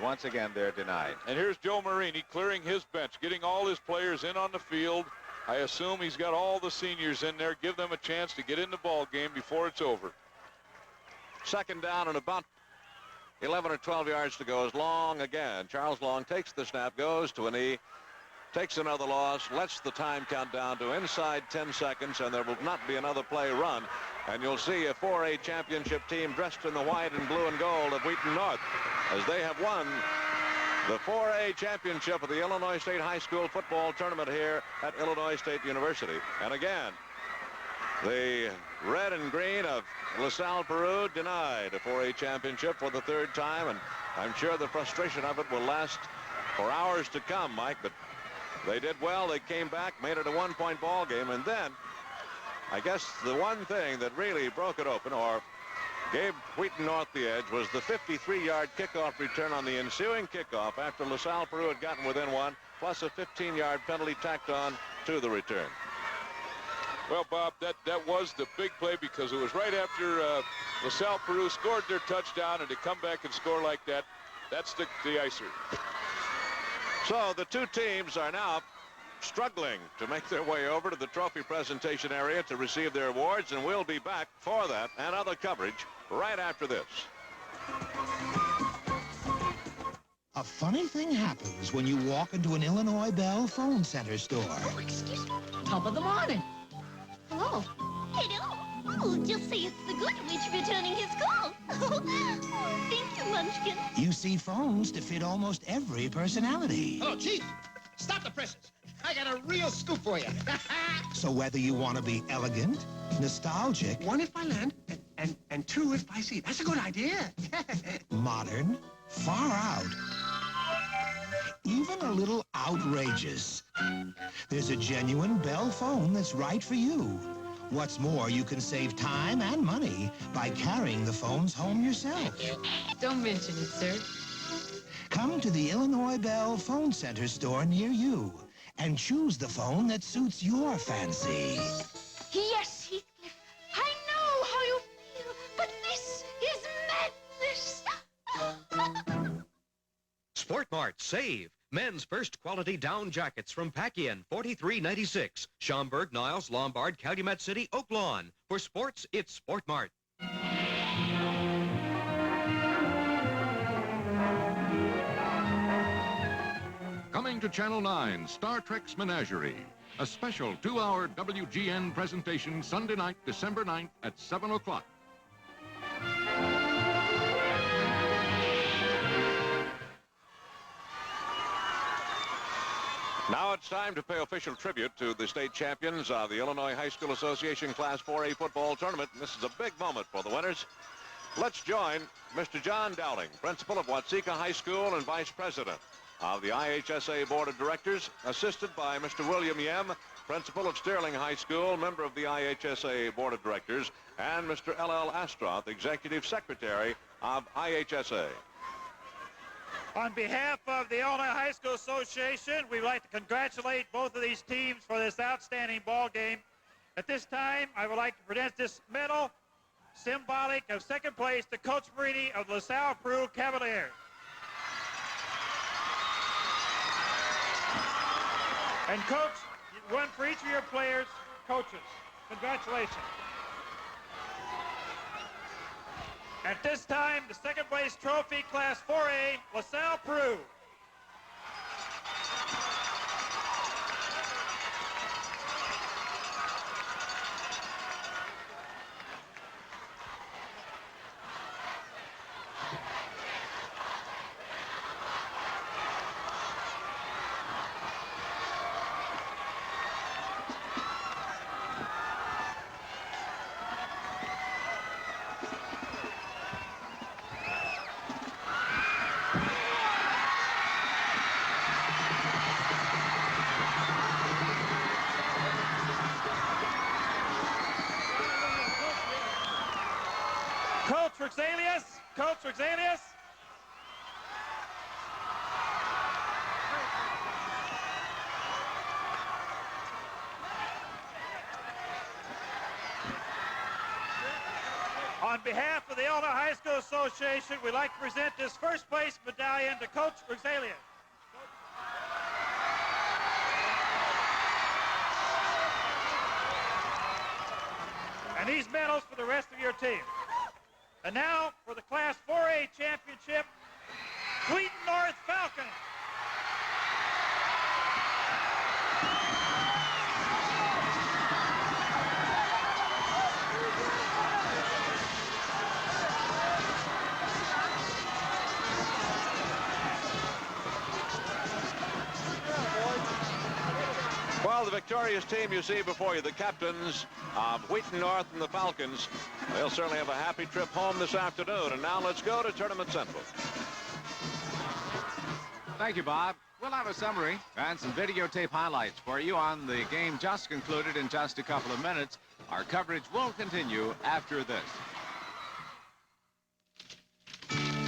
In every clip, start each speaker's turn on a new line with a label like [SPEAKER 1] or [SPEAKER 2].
[SPEAKER 1] once again they're denied.
[SPEAKER 2] And here's Joe Marini clearing his bench, getting all his players in on the field. I assume he's got all the seniors in there. Give them a chance to get in the ball game before it's over.
[SPEAKER 3] Second down and about 11 or 12 yards to go. Is Long again. Charles Long takes the snap, goes to a knee, takes another loss, lets the time count down to inside 10 seconds, and there will not be another play run. And you'll see a 4A championship team dressed in the white and blue and gold of Wheaton North as they have won the 4A championship of the Illinois State High School football tournament here at Illinois State University. And again, the red and green of LaSalle, Peru, denied a 4A championship for the third time, and I'm sure the frustration of it will last for hours to come, Mike, but they did well. They came back, made it a one-point ball game, and then I guess the one thing that really broke it open or gave Wheaton North the edge was the 53-yard kickoff return on the ensuing kickoff after LaSalle, Peru had gotten within one, plus a 15-yard penalty tacked on to the return.
[SPEAKER 2] Well, Bob, that was the big play because it was right after LaSalle, Peru scored their touchdown, and to come back and score like that, that's the icer.
[SPEAKER 3] So the two teams are now struggling to make their way over to the trophy presentation area to receive their awards, and we'll be back for that and other coverage right after this.
[SPEAKER 4] A funny thing happens when you walk into an Illinois Bell phone center store.
[SPEAKER 5] Oh, excuse me. Top of the morning. Hello.
[SPEAKER 6] Hello. Oh, just say it's the good witch returning his call. Oh, thank you, Munchkin.
[SPEAKER 4] You see phones to fit almost every personality.
[SPEAKER 7] Hello, Chief. Stop the presses. I got a real scoop for you.
[SPEAKER 4] So whether you want to be elegant, nostalgic,
[SPEAKER 7] one if by land, and two if by sea. That's a good idea.
[SPEAKER 4] modern, far out, even a little outrageous, there's a genuine Bell phone that's right for you. What's more, you can save time and money by carrying the phones home yourself.
[SPEAKER 5] Don't mention it, sir.
[SPEAKER 4] Come to the Illinois Bell Phone Center store near you and choose the phone that suits your fancy.
[SPEAKER 6] Yes, Heathcliff. I know how you feel, but this is madness.
[SPEAKER 8] Sport Mart, save. Men's first quality down jackets from Pacquian, $43.96. Schaumburg, Niles, Lombard, Calumet City, Oak Lawn. For sports, it's Sport Mart.
[SPEAKER 9] Coming to Channel 9, Star Trek's Menagerie. A special 2-hour WGN presentation Sunday night, December 9th at 7 o'clock.
[SPEAKER 3] Now it's time to pay official tribute to the state champions of the Illinois High School Association Class 4A football tournament. And this is a big moment for the winners. Let's join Mr. John Dowling, principal of Watseka High School and vice president of the IHSA Board of Directors, assisted by Mr. William Yem, principal of Sterling High School, member of the IHSA Board of Directors, and Mr. L.L. Astroth, executive secretary of IHSA.
[SPEAKER 10] On behalf of the Illinois High School Association, we'd like to congratulate both of these teams for this outstanding ball game. At this time, I would like to present this medal, symbolic of second place, to Coach Marini of LaSalle Peru Cavaliers. And Coach, one for each of your players, coaches. Congratulations. At this time, the second place trophy, Class 4A, LaSalle, Peru. Coach Rexalius. On behalf of the Illinois High School Association, we'd like to present this first place medallion to Coach Rosalia. And these medals for the rest of your team. And now for the Class 4A Championship, Wheaton North Falcons.
[SPEAKER 3] Well, the victorious team you see before you, the captains of Wheaton North and the Falcons, they'll certainly have a happy trip home this afternoon. And now let's go to Tournament Central.
[SPEAKER 1] Thank you, Bob. We'll have a summary and some videotape highlights for you on the game just concluded in just a couple of minutes. Our coverage will continue after this.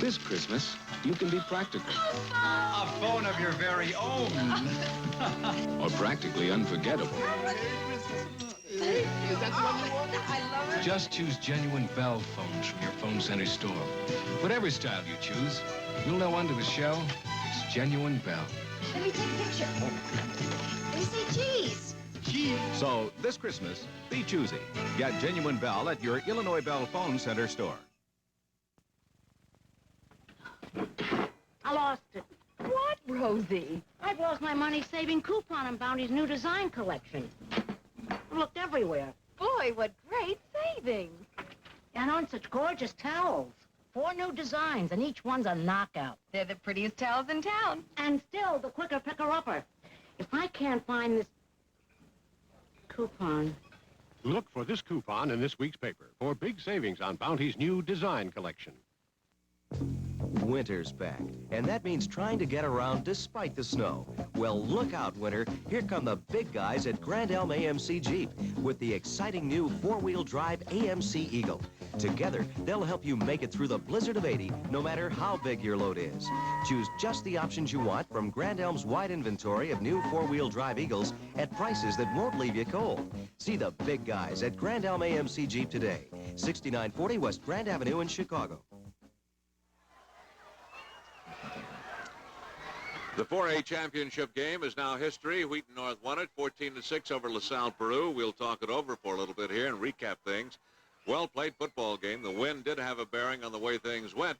[SPEAKER 11] This Christmas, you can be practical.
[SPEAKER 7] A phone of your very own.
[SPEAKER 11] Or practically unforgettable.
[SPEAKER 7] Is that the one you want?
[SPEAKER 5] I love it.
[SPEAKER 11] Just choose genuine Bell phones from your phone center store. Whatever style you choose, you'll know under the shell, it's genuine Bell.
[SPEAKER 5] Let me take a picture. We say cheese.
[SPEAKER 7] Cheese.
[SPEAKER 1] So this Christmas, be choosy. Get genuine Bell at your Illinois Bell Phone Center store.
[SPEAKER 12] I lost it.
[SPEAKER 5] What, Rosie?
[SPEAKER 12] I've lost my money-saving coupon on Bounty's new design collection. I looked everywhere.
[SPEAKER 5] Boy, what great savings.
[SPEAKER 12] And on such gorgeous towels. 4 new designs, and each one's a knockout.
[SPEAKER 5] They're the prettiest towels in town.
[SPEAKER 12] And still the quicker picker-upper. If I can't find this coupon...
[SPEAKER 13] Look for this coupon in this week's paper for big savings on Bounty's new design collection.
[SPEAKER 14] Winter's back, and that means trying to get around despite the snow. Well, look out, Winter. Here come the big guys at Grand Elm AMC Jeep with the exciting new 4-wheel drive AMC Eagle. Together, they'll help you make it through the blizzard of 80, no matter how big your load is. Choose just the options you want from Grand Elm's wide inventory of new 4-wheel drive Eagles at prices that won't leave you cold. See the big guys at Grand Elm AMC Jeep today, 6940 West Grand Avenue in Chicago.
[SPEAKER 3] The 4A championship game is now history. Wheaton North won it 14-6 over LaSalle, Peru. We'll talk it over for a little bit here and recap things. Well-played football game. The win did have a bearing on the way things went.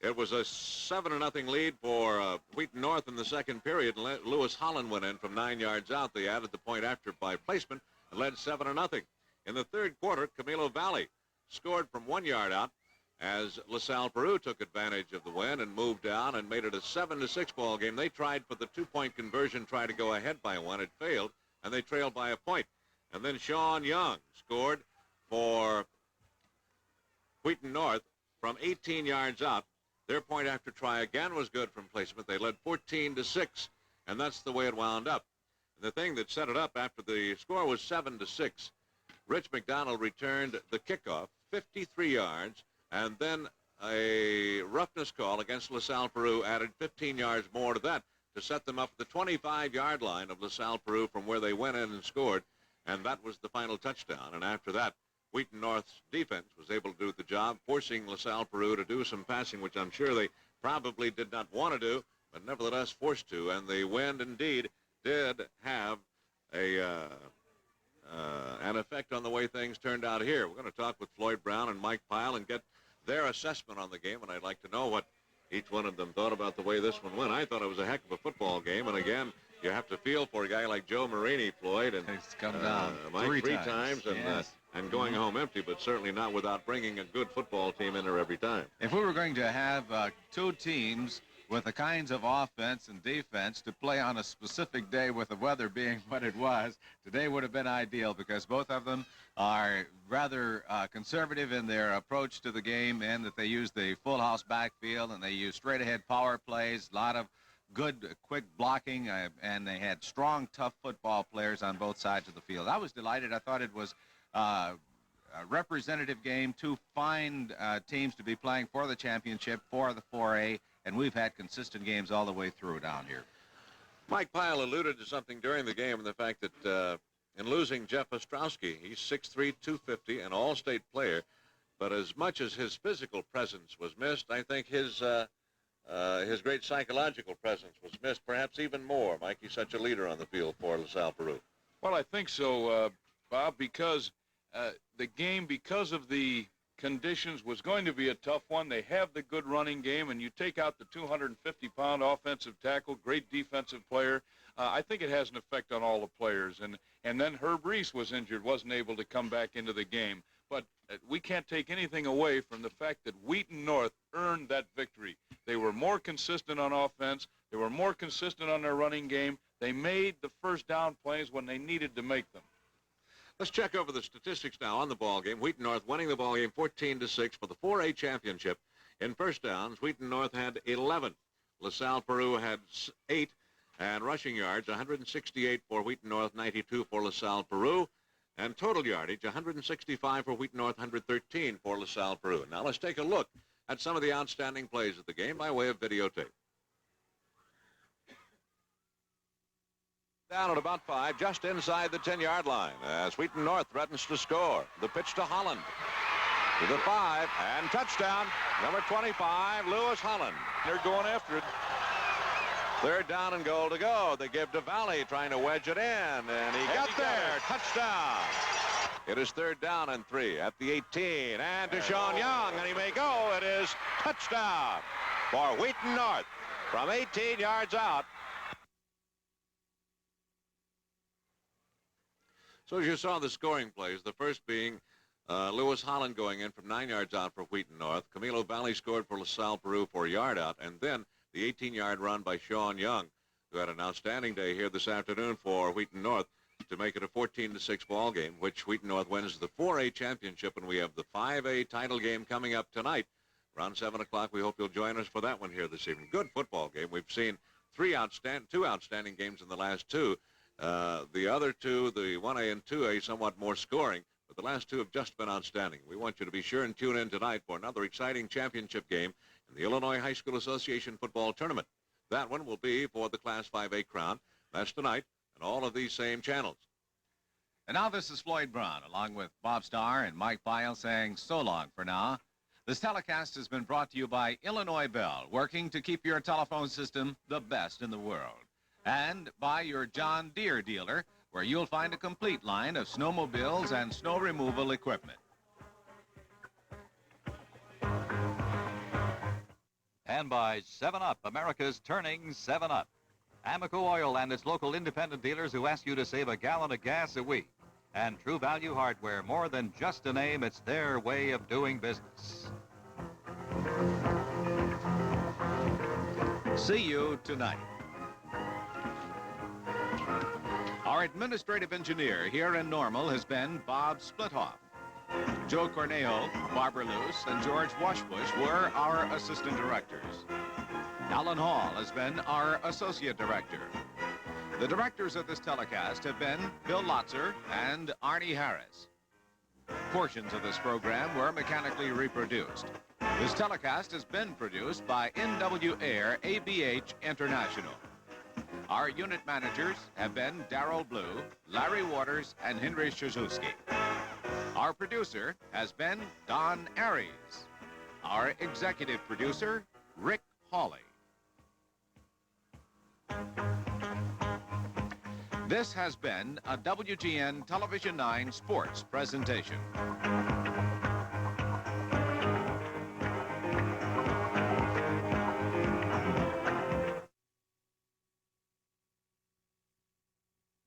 [SPEAKER 3] It was a 7-0 lead for Wheaton North in the second period. Lewis Holland went in from 9 yards out. They added the point after by placement and led 7-0. In the third quarter, Camilo Valley scored from 1 yard out as LaSalle Peru took advantage of the win and moved down and made it a 7-6 ball game. They tried for the 2-point conversion, tried to go ahead by 1. It failed, and they trailed by a point. And then Sean Young scored for Wheaton North from 18 yards out. Their point after try again was good from placement. They led 14-6, and that's the way it wound up. And the thing that set it up after the score was 7-6, Rich McDonald returned the kickoff 53 yards, and then a roughness call against LaSalle Peru added 15 yards more to that to set them up at the 25-yard line of LaSalle Peru from where they went in and scored, and that was the final touchdown. And after that, Wheaton North's defense was able to do the job, forcing LaSalle Peru to do some passing, which I'm sure they probably did not want to do, but nevertheless forced to. And the wind indeed did have an effect on the way things turned out here. We're going to talk with Floyd Brown and Mike Pyle and get their assessment on the game, and I'd like to know what each one of them thought about the way this one went. I thought it was a heck of a football game, and again, you have to feel for a guy like Joe Marini, Floyd, and
[SPEAKER 1] he's come down
[SPEAKER 3] Mike three times and,
[SPEAKER 1] yes.
[SPEAKER 3] And going home empty, but certainly not without bringing a good football team in there every time.
[SPEAKER 1] If we were going to have two teams with the kinds of offense and defense to play on a specific day with the weather being what it was, today would have been ideal because both of them are rather conservative in their approach to the game, and that they use the full house backfield and they use straight ahead power plays, a lot of good quick blocking, and they had strong, tough football players on both sides of the field. I was delighted. I thought it was a representative game, two fine teams to be playing for the championship for the 4A, and we've had consistent games all the way through down here.
[SPEAKER 3] Mike Pyle alluded to something during the game, and the fact that in losing Jeff Ostrowski, he's 6'3", 250, an all-state player, But as much as his physical presence was missed, I think his great psychological presence was missed, perhaps even more. Mike, he's such a leader on the field for LaSalle Peru.
[SPEAKER 2] Well, I think so, Bob, because the game, because of the conditions, was going to be a tough one. They have the good running game, and you take out the 250-pound offensive tackle, great defensive player. I think it has an effect on all the players. And then Herb Reese was injured, wasn't able to come back into the game. But we can't take anything away from the fact that Wheaton North earned that victory. They were more consistent on offense. They were more consistent on their running game. They made the first down plays when they needed to make them.
[SPEAKER 3] Let's check over the statistics now on the ball game. Wheaton North winning the ball game 14-6 for the 4A championship. In first downs, Wheaton North had 11. LaSalle Peru had 8. And rushing yards, 168 for Wheaton North, 92 for LaSalle Peru. And total yardage, 165 for Wheaton North, 113 for LaSalle Peru. Now let's take a look at some of the outstanding plays of the game by way of videotape. Down at about 5, just inside the 10-yard line, as Wheaton North threatens to score. The pitch to Holland. To the 5, and touchdown, number 25, Lewis Holland.
[SPEAKER 2] They're going after it.
[SPEAKER 3] Third down and goal to go. They give to Valley, trying to wedge it in, and he got there. Touchdown. It is third down and 3 at the 18, and to Sean Young, and he may go. It is touchdown for Wheaton North from 18 yards out. So as you saw the scoring plays, the first being Lewis Holland going in from 9 yards out for Wheaton North. Camilo Valley scored for LaSalle Peru for a yard out, and then the 18-yard run by Sean Young, who had an outstanding day here this afternoon for Wheaton North to make it a 14-6 ball game, which Wheaton North wins the 4A championship, and we have the 5A title game coming up tonight around 7 o'clock. We hope you'll join us for that one here this evening. Good football game. We've seen two outstanding games in the last two. The other two, the 1A and 2A, somewhat more scoring, but the last two have just been outstanding. We want you to be sure and tune in tonight for another exciting championship game in the Illinois High School Association football tournament. That one will be for the Class 5A crown. That's tonight on all of these same channels.
[SPEAKER 1] And now this is Floyd Brown, along with Bob Starr and Mike Pyle, saying so long for now. This telecast has been brought to you by Illinois Bell, working to keep your telephone system the best in the world. And by your John Deere dealer, where you'll find a complete line of snowmobiles and snow removal equipment.
[SPEAKER 15] And by 7-Up, America's turning 7-Up. Amoco Oil and its local independent dealers who ask you to save a gallon of gas a week. And True Value Hardware, more than just a name, it's their way of doing business.
[SPEAKER 1] See you tonight. Our administrative engineer here in Normal has been Bob Splithoff. Joe Cornejo, Barbara Luce, and George Washbush were our assistant directors. Alan Hall has been our associate director. The directors of this telecast have been Bill Lotzer and Arnie Harris. Portions of this program were mechanically reproduced. This telecast has been produced by NW Air ABH International. Our unit managers have been Darrell Blue, Larry Waters, and Henry Shizuski. Our producer has been Don Aries. Our executive producer, Rick Hawley. This has been a WGN Television 9 sports presentation.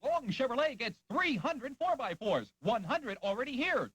[SPEAKER 16] Long Chevrolet gets 300 4x4s, 100 already here.